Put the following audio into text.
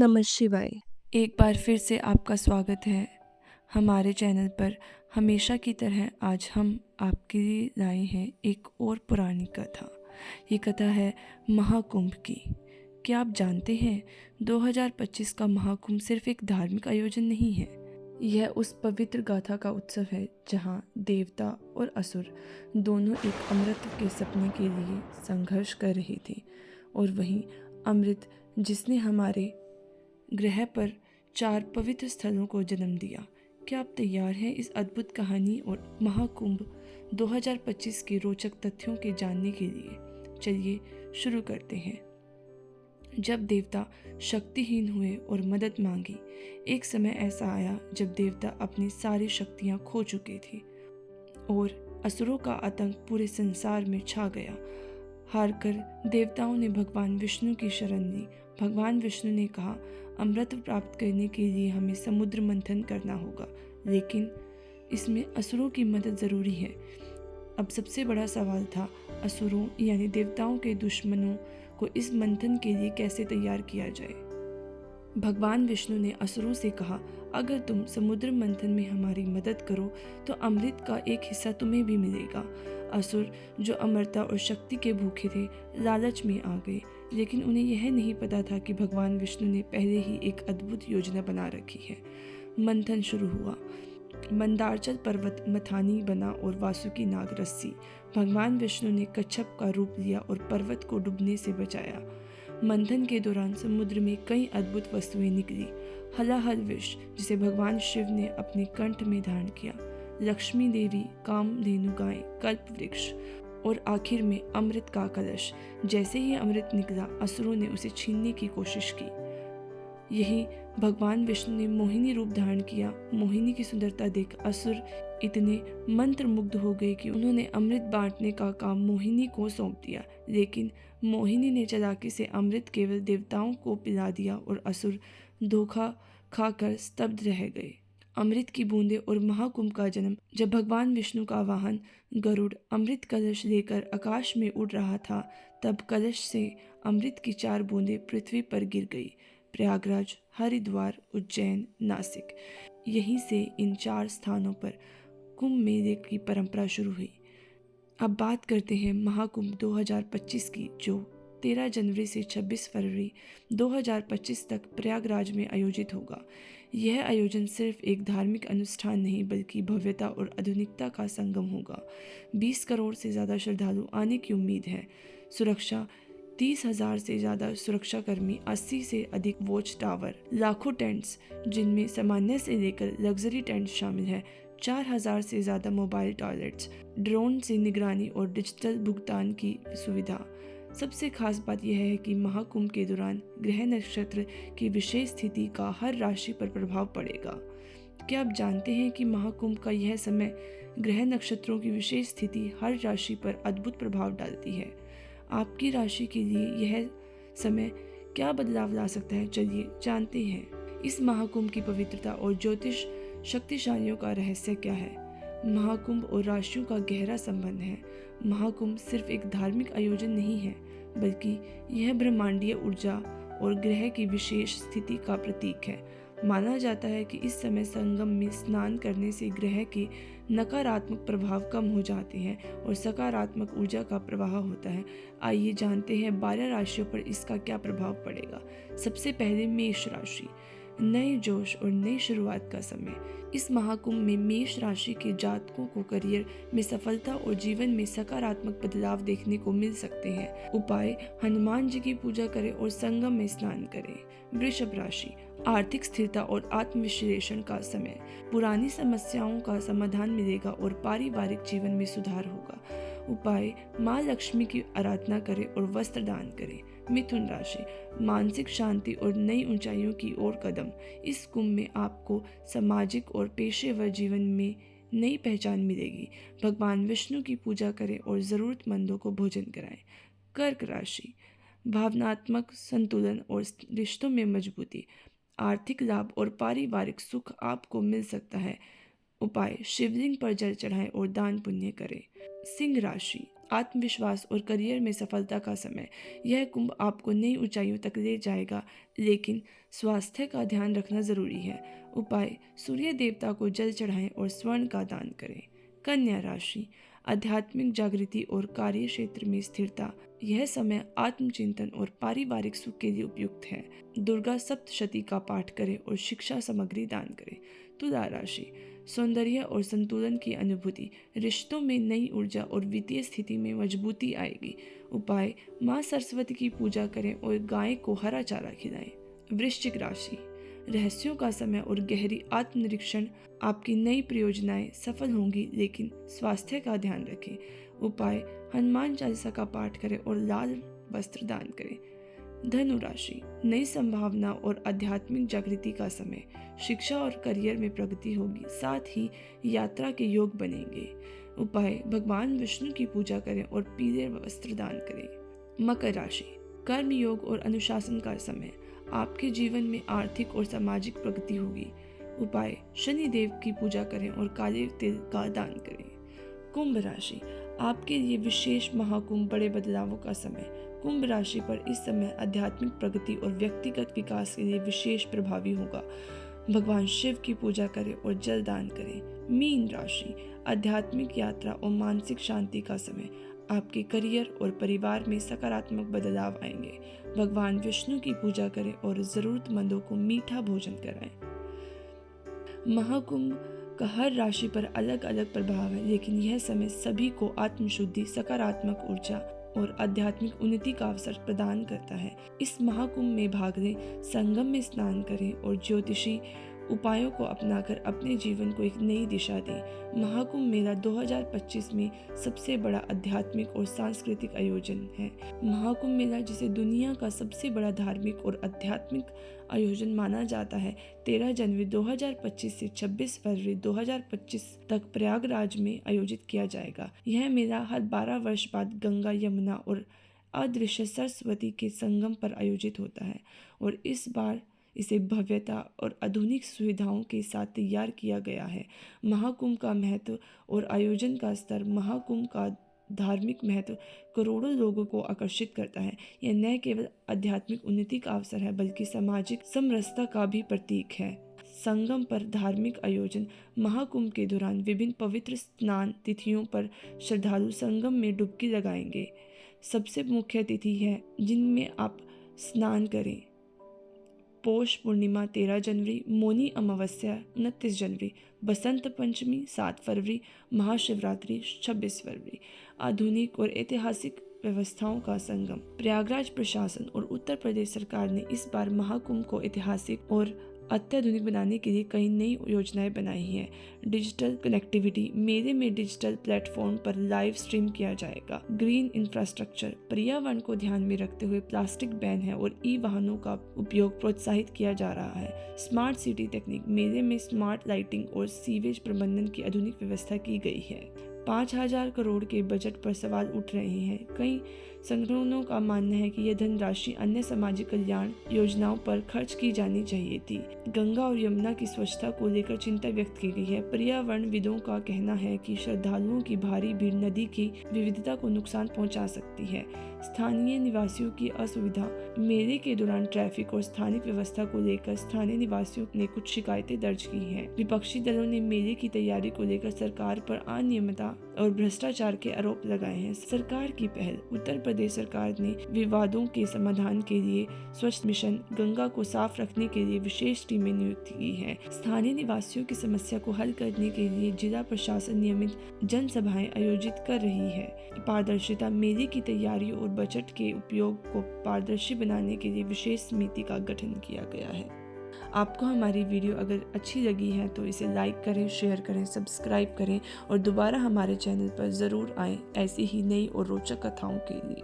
नमः शिवाय। एक बार फिर से आपका स्वागत है हमारे चैनल पर। हमेशा की तरह आज हम आपके लिए लाए हैं एक और पुरानी कथा। ये कथा है महाकुंभ की। क्या आप जानते हैं 2025 का महाकुंभ सिर्फ एक धार्मिक आयोजन नहीं है। यह उस पवित्र गाथा का उत्सव है जहाँ देवता और असुर दोनों एक अमृत के सपने के लिए संघर्ष कर रहे थे, और वहीं अमृत जिसने हमारे ग्रह पर 4 पवित्र स्थलों को जन्म दिया। क्या आप तैयार हैं इस अद्भुत कहानी और महाकुंभ 2025 के रोचक तथ्यों के जानने के लिए? चलिए शुरू करते हैं। जब देवता शक्तिहीन हुए और मदद मांगी, एक समय ऐसा आया जब देवता अपनी सारी शक्तियां खो चुके थे और असुरों का आतंक पूरे संसार में छा गया। हारकर देवताओं ने भगवान विष्णु की शरण ली। भगवान विष्णु ने कहा, अमृत प्राप्त करने के लिए हमें समुद्र मंथन करना होगा, लेकिन इसमें असुरों की मदद ज़रूरी है। अब सबसे बड़ा सवाल था, असुरों यानी देवताओं के दुश्मनों को इस मंथन के लिए कैसे तैयार किया जाए। भगवान विष्णु ने असुरों से कहा, अगर तुम समुद्र मंथन में हमारी मदद करो तो अमृत का एक हिस्सा तुम्हें भी मिलेगा। असुर जो अमरता और शक्ति के भूखे थे, लालच में आ गए, लेकिन उन्हें यह नहीं पता था कि भगवान विष्णु ने पहले ही एक अद्भुत योजना बना रखी है। मंथन शुरू हुआ। मंदारचल पर्वत मथानी बना और वासुकी नाग रस्सी। भगवान विष्णु ने कच्छप का रूप लिया और पर्वत को डूबने से बचाया। मंथन के दौरान समुद्र में कई अद्भुत वस्तुएं निकली। हलाहल विष, जिसे भगवान शिव ने अपने कंठ में धारण किया, लक्ष्मी देवी, कामधेनु गाय, कल्प वृक्ष और आखिर में अमृत का कलश। जैसे ही अमृत निकला, असुरों ने उसे छीनने की कोशिश की। यही भगवान विष्णु ने मोहिनी रूप धारण किया। मोहिनी की सुंदरता देख असुर इतने मंत्रमुग्ध हो गए कि उन्होंने अमृत बांटने का काम मोहिनी को सौंप दिया, लेकिन मोहिनी ने चालाकी से अमृत केवल देवताओं को पिला दिया और असुर धोखा खाकर स्तब्ध रह गए। अमृत की बूंदें और महाकुंभ का जन्म। जब भगवान विष्णु का वाहन गरुड़ अमृत कलश लेकर आकाश में उड़ रहा था, तब कलश से अमृत की 4 बूंदें पृथ्वी पर गिर गई। प्रयागराज, हरिद्वार, उज्जैन, नासिक, यहीं से इन 4 स्थानों पर कुंभ मेले की परंपरा शुरू हुई। अब बात करते हैं महाकुंभ 2025 की, जो 13 जनवरी से 26 फरवरी 2025 तक प्रयागराज में आयोजित होगा। यह आयोजन सिर्फ एक धार्मिक अनुष्ठान नहीं, बल्कि भव्यता और आधुनिकता का संगम होगा। 20 करोड़ से ज़्यादा श्रद्धालु आने की उम्मीद है। सुरक्षा 30,000 से ज़्यादा सुरक्षाकर्मी, 80 से अधिक वॉच टावर, लाखों टेंट्स जिनमें सामान्य से लेकर लग्जरी टेंट शामिल है, 4,000 से ज़्यादा मोबाइल टॉयलेट्स, ड्रोन से निगरानी और डिजिटल भुगतान की सुविधा। सबसे खास बात यह है कि महाकुंभ के दौरान ग्रह नक्षत्र की विशेष स्थिति का हर राशि पर प्रभाव पड़ेगा। क्या आप जानते हैं कि महाकुंभ का यह समय ग्रह नक्षत्रों की विशेष स्थिति हर राशि पर अद्भुत प्रभाव डालती है। आपकी राशि के लिए यह समय क्या बदलाव ला सकता है, चलिए जानते हैं। इस महाकुंभ की पवित्रता और ज्योतिष शक्तिशालियों का रहस्य क्या है। महाकुंभ और राशियों का गहरा संबंध है। महाकुंभ सिर्फ एक धार्मिक आयोजन नहीं है, बल्कि यह ब्रह्मांडीय ऊर्जा और ग्रह की विशेष स्थिति का प्रतीक है। माना जाता है कि इस समय संगम में स्नान करने से ग्रह के नकारात्मक प्रभाव कम हो जाते हैं और सकारात्मक ऊर्जा का प्रवाह होता है। आइए जानते हैं 12 राशियों पर इसका क्या प्रभाव पड़ेगा। सबसे पहले मेष राशि, नए जोश और नई शुरुआत का समय। इस महाकुंभ में मेष राशि के जातकों को करियर में सफलता और जीवन में सकारात्मक बदलाव देखने को मिल सकते हैं। उपाय, हनुमान जी की पूजा करें और संगम में स्नान करें। वृषभ राशि, आर्थिक स्थिरता और आत्मविश्लेषण का समय। पुरानी समस्याओं का समाधान मिलेगा और पारिवारिक जीवन में सुधार होगा। उपाय, माँ लक्ष्मी की आराधना करें और वस्त्र दान करें। मिथुन राशि, मानसिक शांति और नई ऊंचाइयों की ओर कदम। इस कुंभ में आपको सामाजिक और पेशेवर जीवन में नई पहचान मिलेगी। भगवान विष्णु की पूजा करें और ज़रूरतमंदों को भोजन कराएं। कर्क राशि, भावनात्मक संतुलन और रिश्तों में मजबूती। आर्थिक लाभ और पारिवारिक सुख आपको मिल सकता है। उपाय, शिवलिंग पर जल चढ़ाएं और दान पुण्य करें। सिंह राशि, आत्मविश्वास और करियर में सफलता का समय। यह कुंभ आपको नई ऊंचाइयों तक ले जाएगा, लेकिन स्वास्थ्य का ध्यान रखना जरूरी है। उपाय: सूर्य देवता को जल चढ़ाएं और स्वर्ण का दान करें। कन्या राशि, आध्यात्मिक जागृति और कार्य क्षेत्र में स्थिरता। यह समय आत्मचिंतन और पारिवारिक सुख के लिए उपयुक्त है। दुर्गा सप्तशती का पाठ करें और शिक्षा सामग्री दान करें। तुला राशि, सौंदर्य और संतुलन की अनुभूति। रिश्तों में नई ऊर्जा और वित्तीय स्थिति में मजबूती आएगी। उपाय: माँ सरस्वती की पूजा करें और गाय को हरा चारा खिलाएं। वृश्चिक राशि, रहस्यों का समय और गहरी आत्मनिरीक्षण। आपकी नई परियोजनाएं सफल होंगी, लेकिन स्वास्थ्य का ध्यान रखें। उपाय: हनुमान चालीसा का पाठ करें और लाल वस्त्र दान करें। धनु राशि, नई संभावना और आध्यात्मिक जागृति का समय। शिक्षा और करियर में प्रगति होगी, साथ ही यात्रा के योग बनेंगे। उपाय: भगवान विष्णु की पूजा करें और पीले वस्त्र दान करें। मकर राशि, कर्म योग और अनुशासन का समय। आपके जीवन में आर्थिक और सामाजिक प्रगति होगी। उपाय: शनि देव की पूजा करें और काले तिल का दान करें। कुंभ राशि, आपके लिए विशेष महाकुंभ बड़े बदलावों का समय। कुंभ राशि पर इस समय आध्यात्मिक प्रगति और व्यक्तिगत विकास के लिए विशेष प्रभावी होगा। भगवान शिव की पूजा करें और जल दान करें। मीन राशि, आध्यात्मिक यात्रा और मानसिक शांति का समय। आपके करियर और परिवार में सकारात्मक बदलाव आएंगे। भगवान विष्णु की पूजा करें और जरूरतमंदों को मीठा भोजन कराएं। महाकुंभ का हर राशि पर अलग अलग प्रभाव है, लेकिन यह समय सभी को आत्मशुद्धि, सकारात्मक ऊर्जा और आध्यात्मिक उन्नति का अवसर प्रदान करता है। इस महाकुंभ में भाग लें, संगम में स्नान करें और ज्योतिषी उपायों को अपनाकर अपने जीवन को एक नई दिशा दें। महाकुंभ मेला 2025 में सबसे बड़ा आध्यात्मिक और सांस्कृतिक आयोजन है। महाकुंभ मेला, जिसे दुनिया का सबसे बड़ा धार्मिक और आध्यात्मिक आयोजन माना जाता है, 13 जनवरी 2025 से 26 फरवरी 2025 तक प्रयागराज में आयोजित किया जाएगा। यह मेला हर 12 वर्ष बाद गंगा, यमुना और अदृश्य सरस्वती के संगम पर आयोजित होता है और इस बार इसे भव्यता और आधुनिक सुविधाओं के साथ तैयार किया गया है। महाकुंभ का महत्व और आयोजन का स्तर। महाकुंभ का धार्मिक महत्व करोड़ों लोगों को आकर्षित करता है। यह न केवल आध्यात्मिक उन्नति का अवसर है, बल्कि सामाजिक समरसता का भी प्रतीक है। संगम पर धार्मिक आयोजन। महाकुंभ के दौरान विभिन्न पवित्र स्नान तिथियों पर श्रद्धालु संगम में डुबकी लगाएंगे। सबसे मुख्य तिथि है जिनमें आप स्नान करें: पौष पूर्णिमा 13 जनवरी, मौनी अमावस्या 29 जनवरी, बसंत पंचमी 7 फरवरी, महाशिवरात्रि 26 फरवरी। आधुनिक और ऐतिहासिक व्यवस्थाओं का संगम। प्रयागराज प्रशासन और उत्तर प्रदेश सरकार ने इस बार महाकुंभ को ऐतिहासिक और अत्याधुनिक बनाने के लिए कई नई योजनाएं बनाई हैं। Digital connectivity. मेले में डिजिटल प्लेटफॉर्म पर लाइव स्ट्रीम किया जाएगा। Green infrastructure. पर्यावरण को ध्यान में रखते हुए प्लास्टिक बैन है और ई वाहनों का उपयोग प्रोत्साहित किया जा रहा है। Smart city technique. मेले में स्मार्ट लाइटिंग और सीवेज प्रबंधन की आधुनिक व्यवस्था की गई है। 5,000 करोड़ के बजट पर सवाल उठ रहे हैं। कई संगठनों का मानना है कि यह धनराशि अन्य सामाजिक कल्याण योजनाओं पर खर्च की जानी चाहिए थी। गंगा और यमुना की स्वच्छता को लेकर चिंता व्यक्त की गई है। पर्यावरणविदों का कहना है कि श्रद्धालुओं की भारी भीड़ नदी की विविधता को नुकसान पहुंचा सकती है। स्थानीय निवासियों की असुविधा। मेले के दौरान ट्रैफिक और स्थानिक व्यवस्था को लेकर स्थानीय निवासियों ने कुछ शिकायतें दर्ज की हैं। विपक्षी दलों ने मेले की तैयारी को लेकर सरकार पर अनियमितता और भ्रष्टाचार के आरोप लगाए हैं। सरकार की पहल। उत्तर प्रदेश सरकार ने विवादों के समाधान के लिए स्वच्छ मिशन गंगा को साफ रखने के लिए विशेष टीमें नियुक्त की हैं। स्थानीय निवासियों की समस्या को हल करने के लिए जिला प्रशासन नियमित जनसभाएं आयोजित कर रही है। पारदर्शिता। मेले की तैयारी और बजट के उपयोग को पारदर्शी बनाने के लिए विशेष समिति का गठन किया गया है। आपको हमारी वीडियो अगर अच्छी लगी है तो इसे लाइक करें, शेयर करें, सब्सक्राइब करें और दोबारा हमारे चैनल पर ज़रूर आएं ऐसी ही नई और रोचक कथाओं के लिए।